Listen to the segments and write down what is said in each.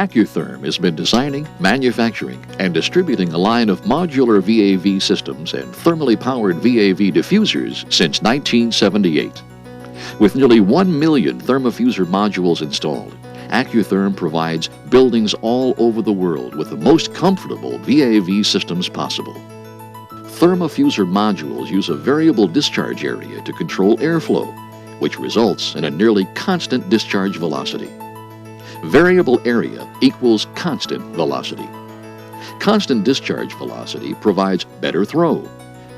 Acutherm has been designing, manufacturing, and distributing a line of modular VAV systems and thermally powered VAV diffusers since 1978. With nearly 1 million Therma-Fuser modules installed, Acutherm provides buildings all over the world with the most comfortable VAV systems possible. Therma-Fuser modules use a variable discharge area to control airflow, which results in a nearly constant discharge velocity. Variable area equals constant velocity. Constant discharge velocity provides better throw,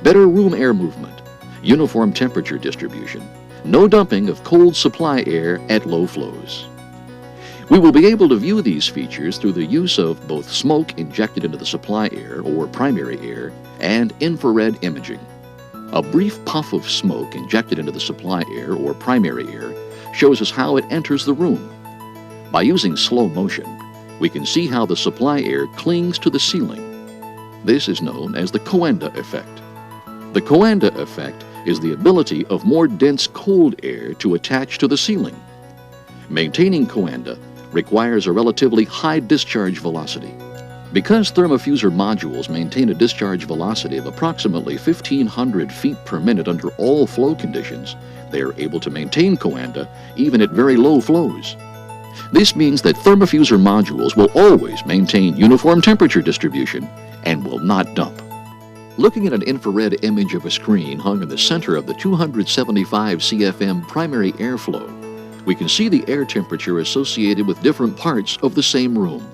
better room air movement, uniform temperature distribution, no dumping of cold supply air at low flows. We will be able to view these features through the use of both smoke injected into the supply air or primary air and infrared imaging. A brief puff of smoke injected into the supply air or primary air shows us how it enters the room. By using slow motion, we can see how the supply air clings to the ceiling. This is known as the Coanda effect. The Coanda effect is the ability of more dense cold air to attach to the ceiling. Maintaining Coanda requires a relatively high discharge velocity. Because Therma-Fuser modules maintain a discharge velocity of approximately 1,500 feet per minute under all flow conditions, they are able to maintain Coanda even at very low flows. This means that Therma-Fuser modules will always maintain uniform temperature distribution and will not dump. Looking at an infrared image of a screen hung in the center of the 275 CFM primary airflow, we can see the air temperature associated with different parts of the same room.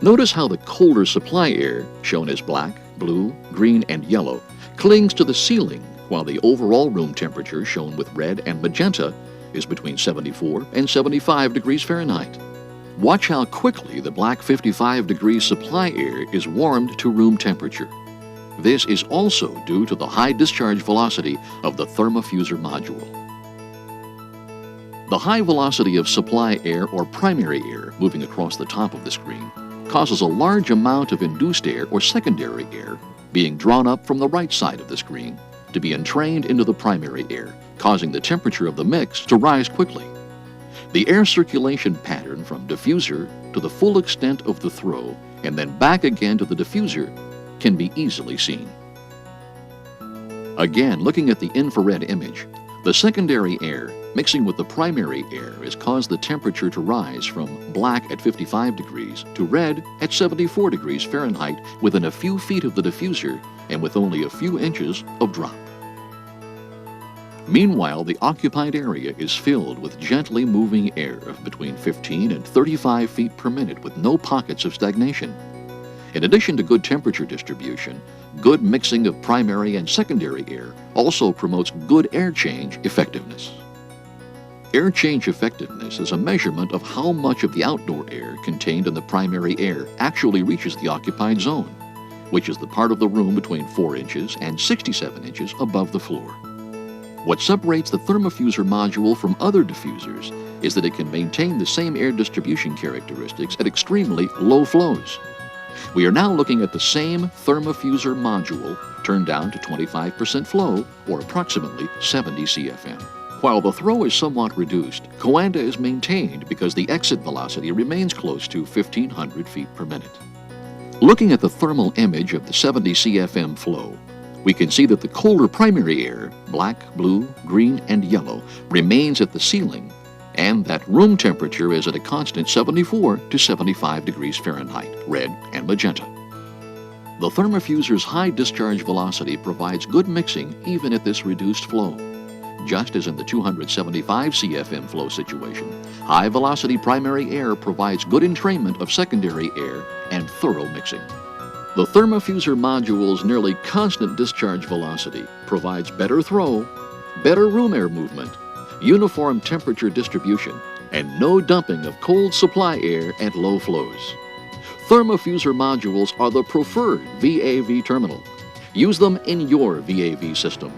Notice how the colder supply air, shown as black, blue, green, and yellow, clings to the ceiling, while the overall room temperature, shown with red and magenta, is between 74 and 75 degrees Fahrenheit. Watch how quickly the black 55 degrees supply air is warmed to room temperature. This is also due to the high discharge velocity of the Therma-Fuser module. The high velocity of supply air or primary air moving across the top of the screen causes a large amount of induced air or secondary air being drawn up from the right side of the screen to be entrained into the primary air, causing the temperature of the mix to rise quickly. The air circulation pattern from diffuser to the full extent of the throw and then back again to the diffuser can be easily seen. Again, looking at the infrared image, the secondary air mixing with the primary air has caused the temperature to rise from black at 55 degrees to red at 74 degrees Fahrenheit within a few feet of the diffuser and with only a few inches of drop. Meanwhile, the occupied area is filled with gently moving air of between 15 and 35 feet per minute with no pockets of stagnation. In addition to good temperature distribution, good mixing of primary and secondary air also promotes good air change effectiveness. Air change effectiveness is a measurement of how much of the outdoor air contained in the primary air actually reaches the occupied zone, which is the part of the room between 4 inches and 67 inches above the floor. What separates the Therma-Fuser module from other diffusers is that it can maintain the same air distribution characteristics at extremely low flows. We are now looking at the same Therma-Fuser module turned down to 25% flow, or approximately 70 CFM. While the throw is somewhat reduced, Coanda is maintained because the exit velocity remains close to 1,500 feet per minute. Looking at the thermal image of the 70 CFM flow, we can see that the colder primary air, black, blue, green, and yellow, remains at the ceiling, and that room temperature is at a constant 74 to 75 degrees Fahrenheit, red and magenta. The Therma-Fuser's high discharge velocity provides good mixing even at this reduced flow. Just as in the 275 CFM flow situation, high-velocity primary air provides good entrainment of secondary air and thorough mixing. The Therma-Fuser module's nearly constant discharge velocity provides better throw, better room air movement, uniform temperature distribution, and no dumping of cold supply air at low flows. Therma-Fuser modules are the preferred VAV terminal. Use them in your VAV system.